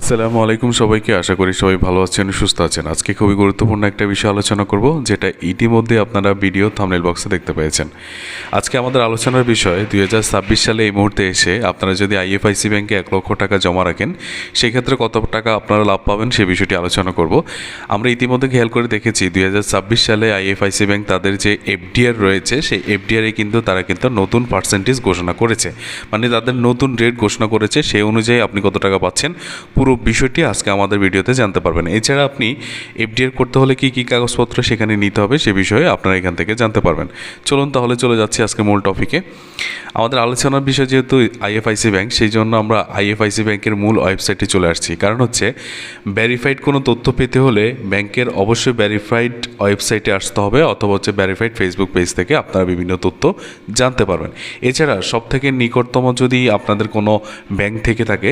আসসালামু আলাইকুম সবাইকে। আশা করি সবাই ভালো আছেন, সুস্থ আছেন। আজকে খুবই গুরুত্বপূর্ণ একটা বিষয় আলোচনা করব, যেটা ইতিমধ্যে আপনারা ভিডিও থাম্বনেল বক্সে দেখতে পেয়েছেন। আজকে আমাদের আলোচনার বিষয় 2026 সালে এই মুহূর্তে এসে আপনারা যদি আইএফআইসি ব্যাংকে 1 লক্ষ টাকা জমা রাখেন, সেক্ষেত্রে কত টাকা আপনারা লাভ পাবেন সে বিষয়টি আলোচনা করব। আমরা ইতিমধ্যে খেয়াল করে দেখেছি 2026 সালে আইএফআইসি ব্যাংক তাদের যে এফডিআর রয়েছে, সেই এফডিআরে কিন্তু তারা নতুন পার্সেন্টেজ ঘোষণা করেছে, মানে তাদের নতুন রেট ঘোষণা করেছে। সেই অনুযায়ী আপনি কত টাকা পাচ্ছেন পুরো বিষয়টি আজকে আমাদের ভিডিওতে জানতে পারবেন। এছাড়া আপনি এফডিআর করতে হলে কি কি কাগজপত্র সেখানে নিতে হবে সে বিষয়ে আপনারা এখান থেকে জানতে পারবেন। চলুন তাহলে চলে যাচ্ছি আজকে মূল টপিকে। আমাদের আলোচনার বিষয় যেহেতু আইএফআইসি ব্যাংক, সেই জন্য আমরা আইএফআইসি ব্যাংকের মূল ওয়েবসাইটে চলে আসছি। কারণ হচ্ছে ভেরিফাইড কোনো তথ্য পেতে হলে ব্যাংকের অবশ্যই ভেরিফাইড ওয়েবসাইটে আসতে হবে, অথবা হচ্ছে ভেরিফাইড ফেসবুক পেজ থেকে আপনারা বিভিন্ন তথ্য জানতে পারবেন। এছাড়া সবথেকে নিকটতম যদি আপনাদের কোনো ব্যাংক থেকে থাকে,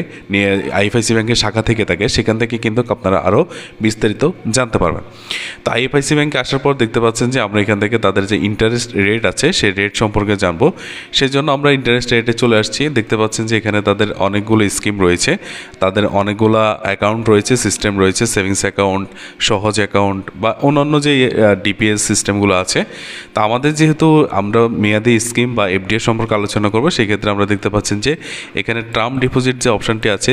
আইএফআইসি ব্যাংকের শাখা থেকে থাকে, সেখান থেকে কিন্তু আপনারা আরও বিস্তারিত জানতে পারবেন। তো আইএফআইসি ব্যাংকে আসার পর দেখতে পাচ্ছেন যে আমরা এখান থেকে তাদের যে ইন্টারেস্ট রেট আছে সেই রেট সম্পর্কে জানবো। সেই জন্য আমরা ইন্টারেস্ট রেটে চলে আসছি। দেখতে পাচ্ছেন যে এখানে তাদের অনেকগুলো স্কিম রয়েছে, তাদের অনেকগুলো অ্যাকাউন্ট রয়েছে, সিস্টেম রয়েছে, সেভিংস অ্যাকাউন্ট, সহজ অ্যাকাউন্ট বা অন্যান্য যে ডিপিএস সিস্টেমগুলো আছে। তা আমাদের যেহেতু আমরা মেয়াদি স্কিম বা এফডিআর সম্পর্কে আলোচনা করবো, সেই ক্ষেত্রে আমরা দেখতে পাচ্ছেন যে এখানে টার্ম ডিপোজিট যে অপশানটি আছে,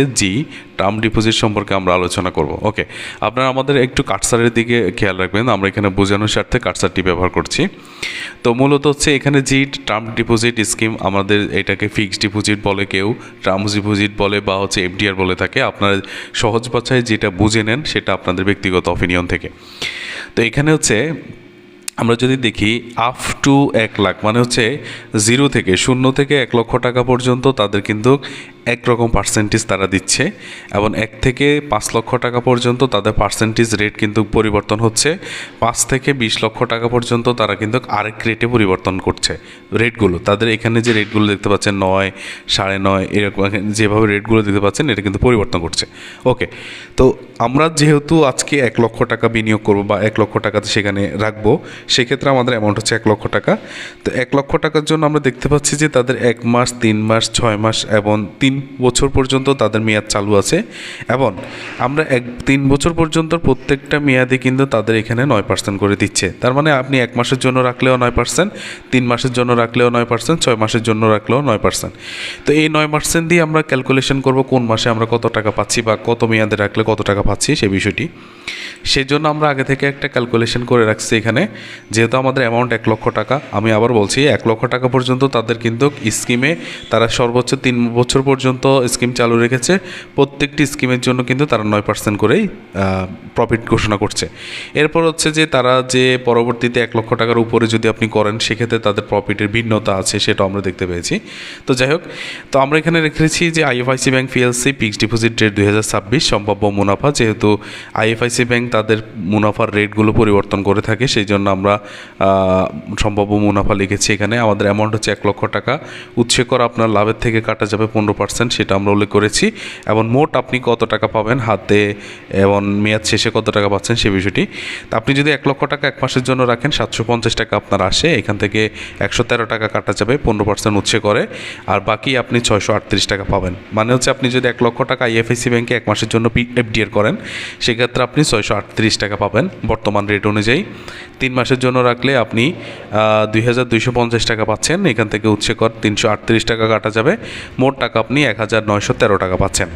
টার্ম ডিপোজিট সম্পর্কে আমরা আলোচনা করব। ওকে, আপনারা আমাদের একটু কাটসারের দিকে খেয়াল রাখবেন, আমরা এখানে বোঝানোর স্বার্থে কাটসারটি ব্যবহার করছি। তো মূলত হচ্ছে এখানে টার্ম ডিপোজিট স্কিম, আমাদের এটাকে ফিক্সড ডিপোজিট বলে, কেউ টার্ম ডিপোজিট বলে, বা হচ্ছে এফডিআর বলে থাকে। আপনারা সহজ ভাষায় যেটা বুঝে নেন সেটা আপনাদের ব্যক্তিগত অপিনিয়ন থেকে। তো এখানে হচ্ছে আমরা যদি দেখি আপ টু 1 লাখ, মানে হচ্ছে শূন্য থেকে 1 লক্ষ টাকা পর্যন্ত তাদের কিন্তু একরকম পার্সেন্টেজ তারা দিচ্ছে, এবং 1 থেকে 5 লক্ষ টাকা পর্যন্ত তাদের পার্সেন্টেজ রেট কিন্তু পরিবর্তন হচ্ছে। 5 থেকে 20 লক্ষ টাকা পর্যন্ত তারা কিন্তু আরেক রেটে পরিবর্তন করছে রেটগুলো। তাদের এখানে যে রেটগুলো দেখতে পাচ্ছেন 9, 9.5, এরকম যেভাবে রেটগুলো দেখতে পাচ্ছেন এটা কিন্তু পরিবর্তন করছে। ওকে, তো আমরা যেহেতু আজকে 1 লক্ষ টাকা বিনিয়োগ করবো বা 1 লক্ষ টাকাতে সেখানে রাখবো, সেক্ষেত্রে আমাদের অ্যামাউন্ট হচ্ছে 1 লক্ষ টাকা। তো 1 লক্ষ টাকার জন্য আমরা দেখতে পাচ্ছি যে তাদের 1 মাস, 3 মাস, 6 মাস এবং 3 বছর পর্যন্ত তাদের মেয়াদ চালু আছে। এবং আমরা 3 বছর পর্যন্ত প্রত্যেকটা মেয়াদে কিন্তু তাদের এখানে 9% করে দিচ্ছে। তার মানে আপনি 1 মাসের জন্য রাখলেও 9%, 3 মাসের জন্য রাখলেও 9%, 6 মাসের জন্য রাখলেও 9%। তো এই 9% দিয়ে আমরা ক্যালকুলেশন করব কোন মাসে আমরা কত টাকা পাচ্ছি বা কত মেয়াদে রাখলে কত টাকা পাচ্ছি সেই বিষয়টি। সেই জন্য আমরা আগে থেকে একটা ক্যালকুলেশন করে রাখছি এখানে। যেহেতু আমাদের অ্যামাউন্ট 1 লক্ষ টাকা, আমি আবার বলছি 1 লক্ষ টাকা পর্যন্ত তাদের কিন্তু স্কিমে তারা সর্বোচ্চ 3 বছর পর্যন্ত স্কিম চালু রেখেছে। প্রত্যেকটি স্কিমের জন্য কিন্তু তারা 9% করেই প্রফিট ঘোষণা করছে। এরপর হচ্ছে যে তারা যে পরবর্তীতে 1 লক্ষ টাকার উপরে যদি আপনি করেন, সেক্ষেত্রে তাদের প্রফিটের ভিন্নতা আছে, সেটা আমরা দেখতে পেয়েছি। তো যাই হোক, তো আমরা এখানে রেখেছি যে IFIC bank PLC fixed deposit rate 2026 সম্ভাব্য মুনাফা। যেহেতু আইএফআইসি ব্যাংক তাদের মুনাফার রেটগুলো পরিবর্তন করে থাকে, সেই জন্য আমরা সম্ভাব্য মুনাফা লিখেছি এখানে। আমাদের অ্যামাউন্ট হচ্ছে 1 লক্ষ টাকা। উৎসে কর আপনার লাভের থেকে কাটা যাবে 15%, সেটা আমরা উল্লেখ করেছি। এবং মোট আপনি কত টাকা পাবেন হাতে এবং মেয়াদ শেষে কত টাকা পাচ্ছেন সে বিষয়টি। তা আপনি যদি 1 লক্ষ টাকা 1 মাসের জন্য রাখেন, 750 টাকা আপনার আসে। এখান থেকে 113 টাকা কাটা যাবে 15% উৎসে করে, আর বাকি আপনি 638 টাকা পাবেন। মানে হচ্ছে আপনি যদি 1 লক্ষ টাকা আইএফআইসি ব্যাংকে 1 মাসের জন্য এফডিআর করেন, সেক্ষেত্রে আপনি 638 টাকা পাবেন বর্তমান রেট অনুযায়ী। 3 মাসের জন্য রাখলে আপনি 2250 টাকা পাচ্ছেন। এখান থেকে উৎসে কর 338 টাকা কাটা যাবে, মোট টাকা আপনি 1913 টাকা পাচ্ছেন।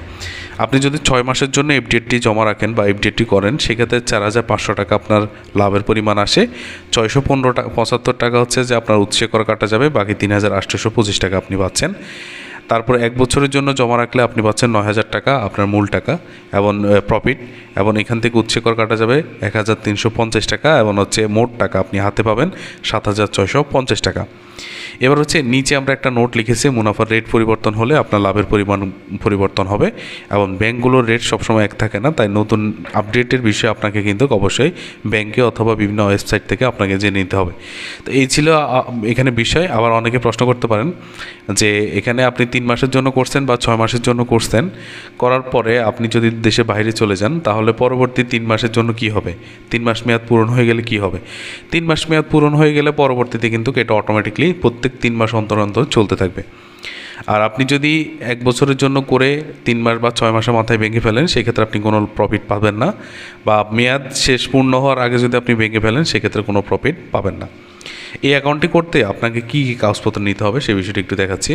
আপনি যদি 6 মাসের জন্য এফডিআরটি জমা রাখেন বা এফডিআরটি করেন, সেক্ষেত্রে 4500 টাকা আপনার লাভের পরিমাণ আসে। 675 টাকা হচ্ছে যে আপনার উৎসে কর কাটা যাবে, বাকি 3825 টাকা আপনি পাচ্ছেন। তারপর 1 বছরের জন্য জমা রাখলে আপনি পাচ্ছেন 9000 টাকা আপনার মূল টাকা এবং প্রফিট, এবং এখান থেকে উৎসে কর কাটা যাবে 1350 টাকা, এবং হচ্ছে মোট টাকা আপনি হাতে পাবেন 7650 টাকা। এবার হচ্ছে নিচে আমরা একটা নোট লিখেছি, মুনাফার রেট পরিবর্তন হলে আপনার লাভের পরিমাণ পরিবর্তন হবে, এবং ব্যাংকগুলোর রেট সবসময় এক থাকে না। তাই নতুন আপডেটের বিষয়ে আপনাকে কিন্তু অবশ্যই ব্যাংকে অথবা বিভিন্ন ওয়েবসাইট থেকে আপনাকে জেনে নিতে হবে। তো এই ছিল এখানে বিষয়। আবার অনেকে প্রশ্ন করতে পারেন যে এখানে আপনি 3 মাসের জন্য করছেন বা 6 মাসের জন্য করছেন, করার পরে আপনি যদি দেশে বাইরে চলে যান, তাহলে পরবর্তী 3 মাসের জন্য কি হবে? 3 মাস মেয়াদ পূরণ হয়ে গেলে কি হবে? 3 মাস মেয়াদ পূরণ হয়ে গেলে পরবর্তীতে কিন্তু এটা অটোমেটিকলি প্রত্যেক 3 মাস অন্তর অন্তর চলতে থাকবে। আর আপনি যদি 1 বছরের জন্য করে 3 মাস বা 6 মাসের মাথায় ভেঙে ফেলেন, সেক্ষেত্রে আপনি কোনো প্রফিট পাবেন না, বা মেয়াদ শেষ পূর্ণ হওয়ার আগে যদি আপনি ভেঙে ফেলেন সেক্ষেত্রে কোনো প্রফিট পাবেন না। এই অ্যাকাউন্টটি করতে আপনাকে কী কী কাগজপত্র নিতে হবে সেই বিষয়টি একটু দেখাচ্ছি।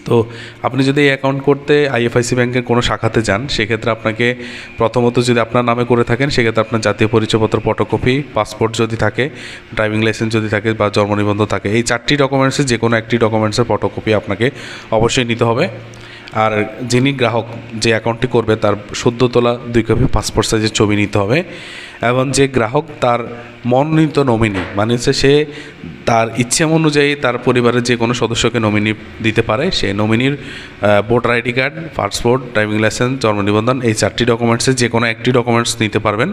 তো আপনি যদি এই অ্যাকাউন্ট করতে আইএফআইসি ব্যাংকের কোনো শাখাতে যান, সেক্ষেত্রে আপনাকে প্রথমত যদি আপনার নামে করে থাকেন সেক্ষেত্রে আপনার জাতীয় পরিচয়পত্র ফটোকপি, পাসপোর্ট যদি থাকে, ড্রাইভিং লাইসেন্স যদি থাকে বা জন্ম নিবন্ধন থাকে, এই 4টি ডকুমেন্টসের যে কোনো একটি ডকুমেন্টসের ফটোকপি আপনাকে অবশ্যই নিতে হবে। আর যিনি গ্রাহক যে অ্যাকাউন্টটি করবে তার সদ্য তোলা 2 কপি পাসপোর্ট সাইজের ছবি নিতে হবে। এবং যে গ্রাহক তার মনোনীত নমিনি, মানে হচ্ছে সে তার ইচ্ছে অনুযায়ী তার পরিবারের যে কোনো সদস্যকে নমিনি দিতে পারে, সেই নমিনির voter ID card, passport, driving licence, জন্ম নিবন্ধন, এই 4টি ডকুমেন্টসের যে কোনো একটি ডকুমেন্টস নিতে পারবেন,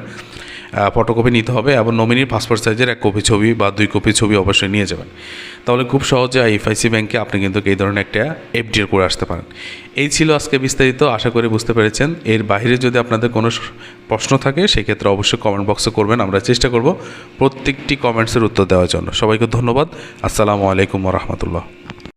ফটোকপি নিতে হবে। এবং নমিনির পাসপোর্ট সাইজের 1 কপি ছবি বা 2 কপি ছবি অবশ্যই নিয়ে যাবেন। তাহলে খুব সহজে আইএফআইসি ব্যাংকে আপনি কিন্তু এই ধরনের একটা এফডিআর করে আসতে পারেন। এই ছিল আজকে বিস্তারিত, আশা করি বুঝতে পেরেছেন। এর বাইরে যদি আপনাদের কোনো প্রশ্ন থাকে সেক্ষেত্রে অবশ্যই কমেন্ট বক্সে করবেন, আমরা চেষ্টা করব প্রত্যেকটি কমেন্টসের উত্তর দেওয়ার জন্য। সবাইকে ধন্যবাদ। আসসালামু আলাইকুম ওয়া রাহমাতুল্লাহ।